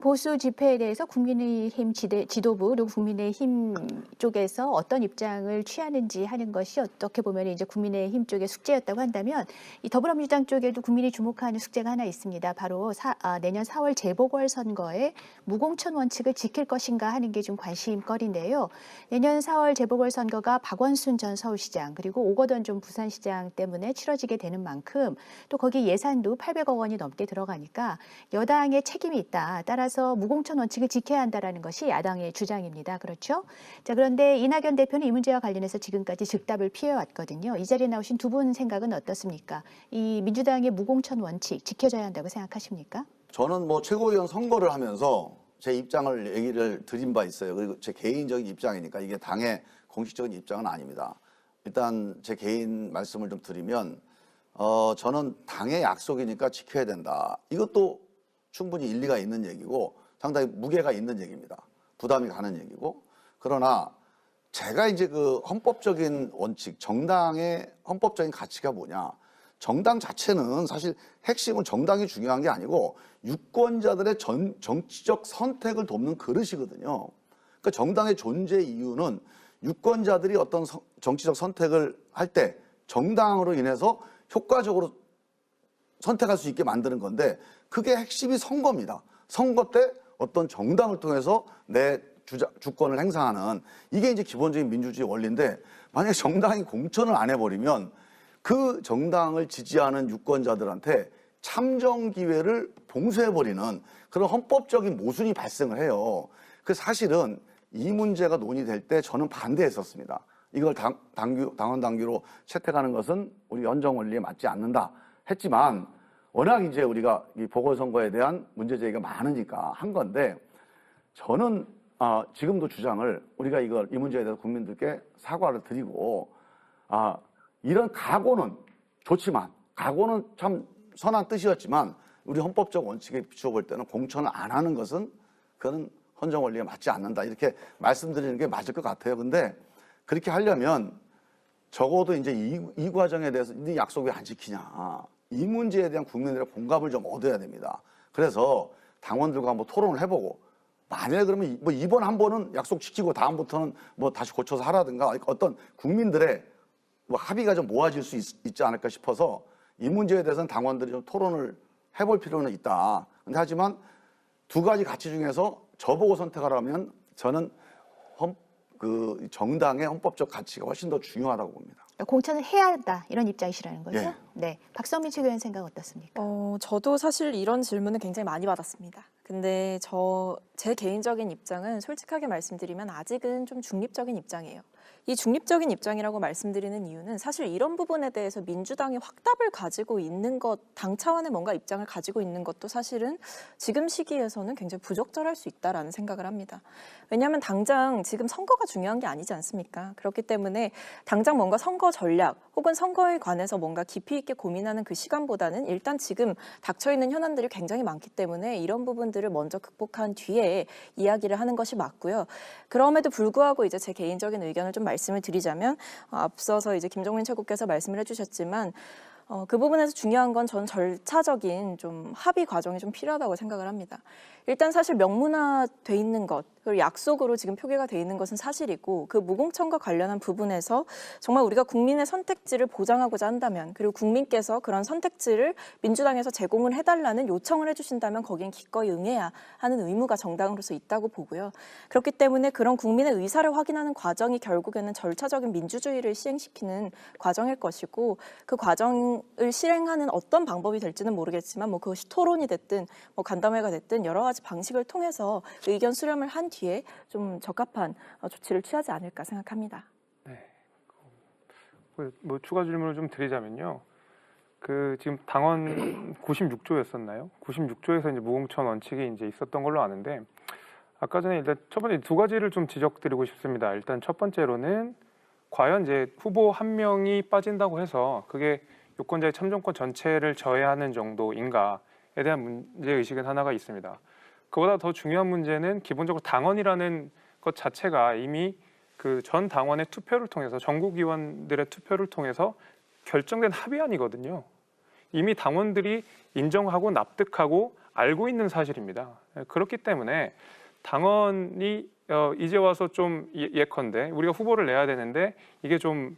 보수 집회에 대해서 국민의힘 지도부 그리고 국민의힘 쪽에서 어떤 입장을 취하는지 하는 것이 어떻게 보면 이제 국민의힘 쪽의 숙제였다고 한다면 이 더불어민주당 쪽에도 국민이 주목하는 숙제가 하나 있습니다. 바로 내년 4월 재보궐선거에 무공천 원칙을 지킬 것인가 하는 게 좀 관심거리인데요. 내년 4월 재보궐선거가 박원순 전 서울시장 그리고 오거돈 전 부산시장 때문에 치러지게 되는 만큼 또 거기 예산도 800억 원이 넘게 들어가니까 여당의 책임이 있다. 따라서 무공천 원칙을 지켜야 한다라는 것이 야당의 주장입니다. 그렇죠? 자, 그런데 이낙연 대표는 이 문제와 관련해서 지금까지 즉답을 피해왔거든요. 이 자리에 나오신 두 분 생각은 어떻습니까? 이 민주당의 무공천 원칙 지켜져야 한다고 생각하십니까? 저는 뭐 최고위원 선거를 하면서 제 입장을 얘기를 드린 바 있어요. 그리고 제 개인적인 입장이니까 이게 당의 공식적인 입장은 아닙니다. 일단 제 개인 말씀을 좀 드리면 저는 당의 약속이니까 지켜야 된다. 이것도 충분히 일리가 있는 얘기고 상당히 무게가 있는 얘기입니다. 부담이 가는 얘기고. 그러나 제가 이제 그 헌법적인 원칙, 정당의 헌법적인 가치가 뭐냐. 정당 자체는 사실 핵심은 정당이 중요한 게 아니고 유권자들의 정치적 선택을 돕는 그릇이거든요. 그러니까 정당의 존재 이유는 유권자들이 어떤 정치적 선택을 할 때 정당으로 인해서 효과적으로 선택할 수 있게 만드는 건데 그게 핵심이 선거입니다. 선거 때 어떤 정당을 통해서 내 주권을 행사하는 이게 이제 기본적인 민주주의 원리인데 만약에 정당이 공천을 안 해버리면 그 정당을 지지하는 유권자들한테 참정 기회를 봉쇄해버리는 그런 헌법적인 모순이 발생을 해요. 그 사실은 이 문제가 논의될 때 저는 반대했었습니다. 이걸 당원 당규로 채택하는 것은 우리 연정 원리에 맞지 않는다 했지만 워낙 이제 우리가 이 보궐선거에 대한 문제 제기가 많으니까 한 건데 저는 지금도 주장을 우리가 이 문제에 대해서 국민들께 사과를 드리고 이런 각오는 좋지만 각오는 참 선한 뜻이었지만 우리 헌법적 원칙에 비추어 볼 때는 공천을 안 하는 것은 그건 헌정 원리에 맞지 않는다 이렇게 말씀드리는 게 맞을 것 같아요. 근데 그렇게 하려면 적어도 이제 이 과정에 대해서 네 약속 왜 안 지키냐. 이 문제에 대한 국민들의 공감을 좀 얻어야 됩니다. 그래서 당원들과 한번 토론을 해보고 만약에 그러면 뭐 이번 한 번은 약속 지키고 다음부터는 뭐 다시 고쳐서 하라든가 어떤 국민들의 뭐 합의가 좀 모아질 수 있지 않을까 싶어서 이 문제에 대해서는 당원들이 좀 토론을 해볼 필요는 있다. 근데 하지만 두 가지 가치 중에서 저보고 선택하라면 저는 정당의 헌법적 가치가 훨씬 더 중요하다고 봅니다. 공천을 해야 한다 이런 입장이시라는 거죠? 예. 네, 박선민 최고위원 생각 어떻습니까? 저도 사실 이런 질문을 굉장히 많이 받았습니다. 근데 제 개인적인 입장은 솔직하게 말씀드리면 아직은 좀 중립적인 입장이에요. 이 중립적인 입장이라고 말씀드리는 이유는 사실 이런 부분에 대해서 민주당이 확답을 가지고 있는 것, 당 차원의 뭔가 입장을 가지고 있는 것도 사실은 지금 시기에서는 굉장히 부적절할 수 있다라는 생각을 합니다. 왜냐하면 당장 지금 선거가 중요한 게 아니지 않습니까? 그렇기 때문에 당장 뭔가 선거 전략 혹은 선거에 관해서 뭔가 깊이 있게 고민하는 그 시간보다는 일단 지금 닥쳐있는 현안들이 굉장히 많기 때문에 이런 부분들을 먼저 극복한 뒤에 이야기를 하는 것이 맞고요. 그럼에도 불구하고 이제 제 개인적인 의견을 좀 말씀을 드리자면 앞서서 이제 김종민 최고께서 말씀을 해주셨지만 그 부분에서 중요한 건 전 절차적인 좀 합의 과정이 좀 필요하다고 생각을 합니다. 일단 사실 명문화돼 있는 것, 그리고 약속으로 지금 표기가 돼 있는 것은 사실이고 그 무공천과 관련한 부분에서 정말 우리가 국민의 선택지를 보장하고자 한다면 그리고 국민께서 그런 선택지를 민주당에서 제공을 해달라는 요청을 해주신다면 거기엔 기꺼이 응해야 하는 의무가 정당으로서 있다고 보고요. 그렇기 때문에 그런 국민의 의사를 확인하는 과정이 결국에는 절차적인 민주주의를 시행시키는 과정일 것이고 그 과정을 실행하는 어떤 방법이 될지는 모르겠지만 뭐 그것이 토론이 됐든 뭐 간담회가 됐든 여러 가지 방식을 통해서 의견 수렴을 한 뒤에 좀 적합한 조치를 취하지 않을까 생각합니다. 네. 뭐 추가 질문을 좀 드리자면요. 지금 당원 96조였었나요? 96조에서 이제 무공천 원칙이 이제 있었던 걸로 아는데 아까 전에 일단 첫 번째 두 가지를 좀 지적드리고 싶습니다. 일단 첫 번째로는 과연 이제 후보 한 명이 빠진다고 해서 그게 유권자의 참정권 전체를 저해하는 정도인가에 대한 문제의식은 하나가 있습니다. 그보다 더 중요한 문제는 기본적으로 당원이라는 것 자체가 이미 그 전 당원의 투표를 통해서 전국 의원들의 투표를 통해서 결정된 합의안이거든요. 이미 당원들이 인정하고 납득하고 알고 있는 사실입니다. 그렇기 때문에 당원이 이제 와서 좀 예컨대 우리가 후보를 내야 되는데 이게 좀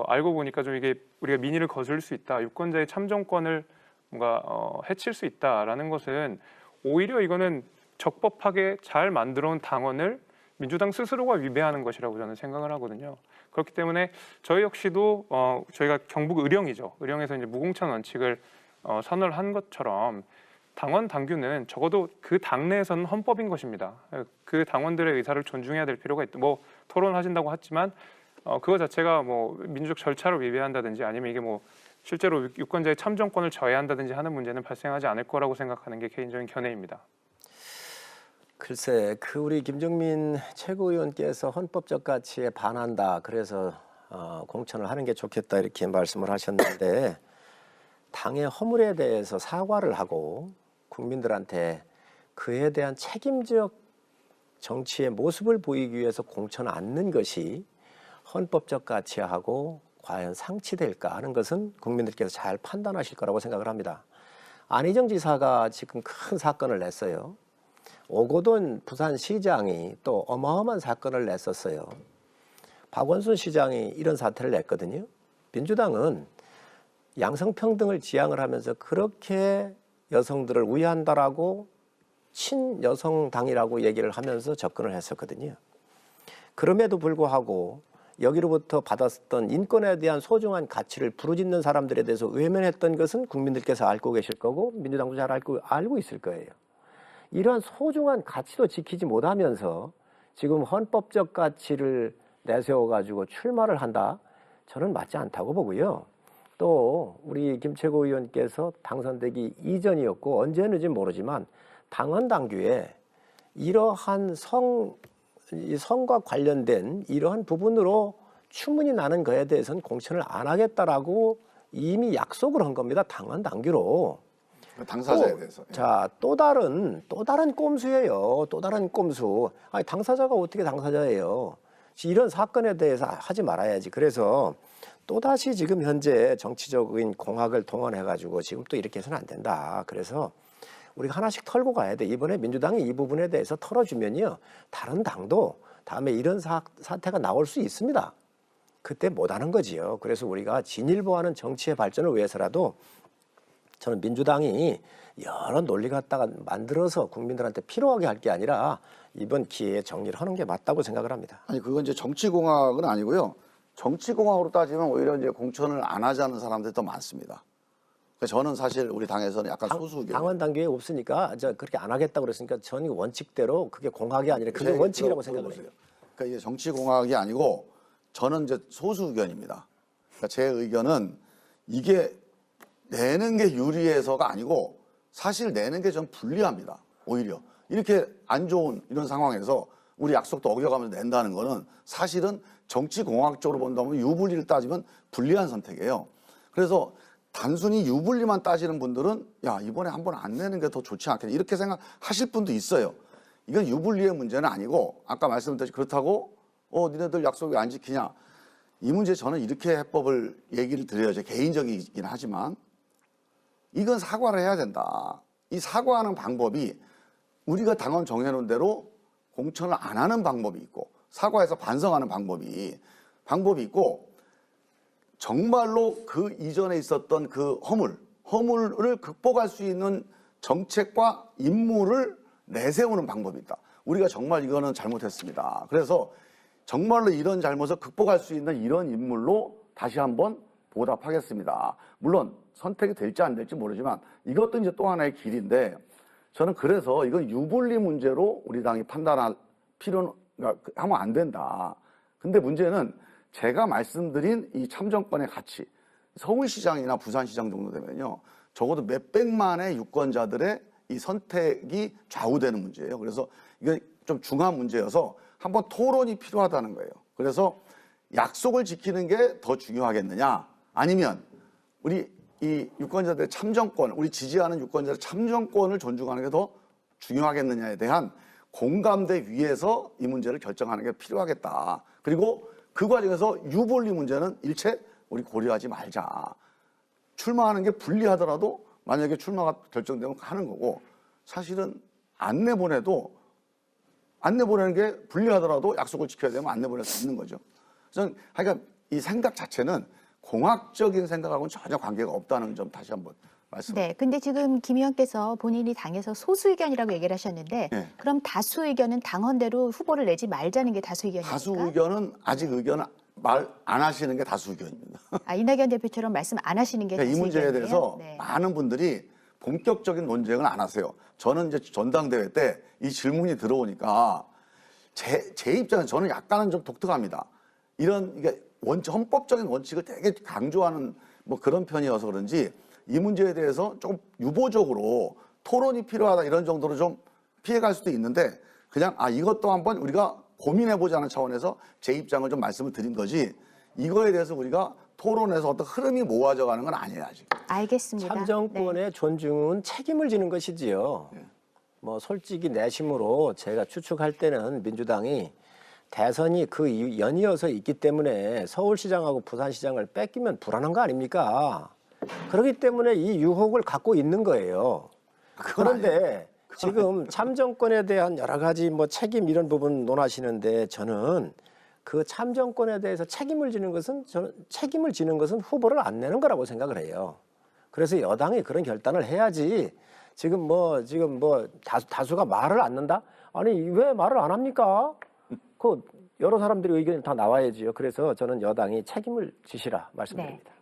알고 보니까 좀 이게 우리가 민의를 거슬 수 있다, 유권자의 참정권을 뭔가 해칠 수 있다라는 것은 오히려 이거는 적법하게 잘 만들어온 당원을 민주당 스스로가 위배하는 것이라고 저는 생각을 하거든요. 그렇기 때문에 저희 역시도 저희가 경북 의령이죠. 의령에서 이제 무공천 원칙을 선언을 한 것처럼 당원 당규는 적어도 그 당내에서는 헌법인 것입니다. 그 당원들의 의사를 존중해야 될 필요가 있다. 뭐 토론하신다고 하지만 그거 자체가 뭐 민주적 절차를 위배한다든지 아니면 이게 뭐 실제로 유권자의 참정권을 저해한다든지 하는 문제는 발생하지 않을 거라고 생각하는 게 개인적인 견해입니다. 글쎄, 우리 김정민 최고위원께서 헌법적 가치에 반한다. 그래서 공천을 하는 게 좋겠다 이렇게 말씀을 하셨는데 당의 허물에 대해서 사과를 하고 국민들한테 그에 대한 책임적 정치의 모습을 보이기 위해서 공천을 않는 것이 헌법적 가치하고 과연 상치될까 하는 것은 국민들께서 잘 판단하실 거라고 생각을 합니다. 안희정 지사가 지금 큰 사건을 냈어요. 오고돈 부산시장이 또 어마어마한 사건을 냈었어요. 박원순 시장이 이런 사태를 냈거든요. 민주당은 양성평등을 지향을 하면서 그렇게 여성들을 우회한다라고 친여성당이라고 얘기를 하면서 접근을 했었거든요. 그럼에도 불구하고 여기로부터 받았던 인권에 대한 소중한 가치를 부르짖는 사람들에 대해서 외면했던 것은 국민들께서 알고 계실 거고 민주당도 잘 알고 있을 거예요. 이러한 소중한 가치도 지키지 못하면서 지금 헌법적 가치를 내세워가지고 출마를 한다? 저는 맞지 않다고 보고요. 또 우리 김최고 의원께서 당선되기 이전이었고 언제는지 모르지만 당원 당규에 이러한 성과 관련된 이러한 부분으로 추문이 나는 거에 대해서는 공천을 안 하겠다라고 이미 약속을 한 겁니다. 당원 당규로. 당사자에 대해서. 자, 또 다른 꼼수예요. 또 다른 꼼수. 아니, 당사자가 어떻게 당사자예요? 이런 사건에 대해서 하지 말아야지. 그래서 또다시 지금 현재 정치적인 공학을 동원해가지고 지금 또 이렇게 해서는 안 된다. 그래서 우리가 하나씩 털고 가야 돼. 이번에 민주당이 이 부분에 대해서 털어주면요. 다른 당도 다음에 이런 사태가 나올 수 있습니다. 그때 못하는 거지요. 그래서 우리가 진일보하는 정치의 발전을 위해서라도 저는 민주당이 여러 논리 갖다가 만들어서 국민들한테 필요하게 할 게 아니라 이번 기회에 정리를 하는 게 맞다고 생각을 합니다. 아니 그건 이제 정치공학은 아니고요. 정치공학으로 따지면 오히려 이제 공천을 안 하자는 사람들이 더 많습니다. 저는 사실 우리 당에서는 약간 소수 의견. 당원 당규에 없으니까 그렇게 안 하겠다고 그랬으니까 저는 원칙대로 그게 공학이 아니라 그게 원칙이라고 생각을 해요. 그러니까 이게 정치공학이 아니고 저는 이제 소수 의견입니다. 그러니까 제 의견은 이게 내는 게 유리해서가 아니고 사실 내는 게 좀 불리합니다. 오히려 이렇게 안 좋은 이런 상황에서 우리 약속도 어겨가면서 낸다는 거는 사실은 정치공학적으로 본다면 유불리를 따지면 불리한 선택이에요. 그래서 단순히 유불리만 따지는 분들은 야 이번에 한번 안 내는 게 더 좋지 않겠냐 이렇게 생각하실 분도 있어요. 이건 유불리의 문제는 아니고 아까 말씀드렸듯이 그렇다고 니네들 약속 왜 안 지키냐 이 문제 저는 이렇게 해법을 얘기를 드려요. 제 개인적이긴 하지만 이건 사과를 해야 된다. 이 사과하는 방법이 우리가 당원 정해놓은 대로 공천을 안 하는 방법이 있고 사과해서 반성하는 방법이 있고 정말로 그 이전에 있었던 그 허물을 극복할 수 있는 정책과 임무를 내세우는 방법이 있다. 우리가 정말 이거는 잘못했습니다. 그래서 정말로 이런 잘못을 극복할 수 있는 이런 인물로 다시 한번 보답하겠습니다. 물론 선택이 될지 안 될지 모르지만 이것도 이제 또 하나의 길인데 저는 그래서 이건 유불리 문제로 우리 당이 판단할 필요는 하면 안 된다. 근데 문제는 제가 말씀드린 이 참정권의 가치, 서울시장이나 부산시장 정도 되면요. 적어도 몇백만의 유권자들의 이 선택이 좌우되는 문제예요. 그래서 이게 좀 중요한 문제여서 한번 토론이 필요하다는 거예요. 그래서 약속을 지키는 게 더 중요하겠느냐 아니면 우리 이 유권자들의 참정권, 우리 지지하는 유권자들의 참정권을 존중하는 게 더 중요하겠느냐에 대한 공감대 위에서 이 문제를 결정하는 게 필요하겠다. 그리고 그 과정에서 유불리 문제는 일체 우리 고려하지 말자. 출마하는 게 불리하더라도 만약에 출마가 결정되면 하는 거고 사실은 안 내보내는 게 불리하더라도 약속을 지켜야 되면 안 내보낼 수 있는 거죠. 저는 하여간 이 생각 자체는 공학적인 생각하고는 전혀 관계가 없다는 점 다시 한번 말씀드립니다. 네, 근데 지금 김 의원께서 본인이 당에서 소수 의견이라고 얘기를 하셨는데 네. 그럼 다수 의견은 당헌대로 후보를 내지 말자는 게 다수 의견입니까? 다수 의견은 아직 의견을 말 안 하시는 게 다수 의견입니다. 아, 이낙연 대표처럼 말씀 안 하시는 게 그러니까 이 다수 문제에 의견이에요? 대해서 네. 많은 분들이 본격적인 논쟁을 안 하세요. 저는 이제 전당대회 때 이 질문이 들어오니까 제 입장은 저는 약간은 좀 독특합니다. 이런 이게 헌법적인 원칙을 되게 강조하는 뭐 그런 편이어서 그런지 이 문제에 대해서 조금 유보적으로 토론이 필요하다 이런 정도로 좀 피해갈 수도 있는데 그냥 이것도 한번 우리가 고민해보자는 차원에서 제 입장을 좀 말씀을 드린 거지 이거에 대해서 우리가 토론해서 어떤 흐름이 모아져 가는 건 아니에요 아직. 알겠습니다. 참정권의 네. 존중은 책임을 지는 것이지요. 뭐 솔직히 내심으로 제가 추측할 때는 민주당이 대선이 그 연이어서 있기 때문에 서울시장하고 부산시장을 뺏기면 불안한 거 아닙니까? 그렇기 때문에 이 유혹을 갖고 있는 거예요. 그런데 지금 참정권에 대한 여러 가지 뭐 책임 이런 부분 논하시는데 저는 그 참정권에 대해서 책임을 지는 것은 후보를 안 내는 거라고 생각을 해요. 그래서 여당이 그런 결단을 해야지 지금 다수가 말을 안 는다? 아니 왜 말을 안 합니까? 그 여러 사람들의 의견이 다 나와야지요. 그래서 저는 여당이 책임을 지시라 말씀드립니다. 네.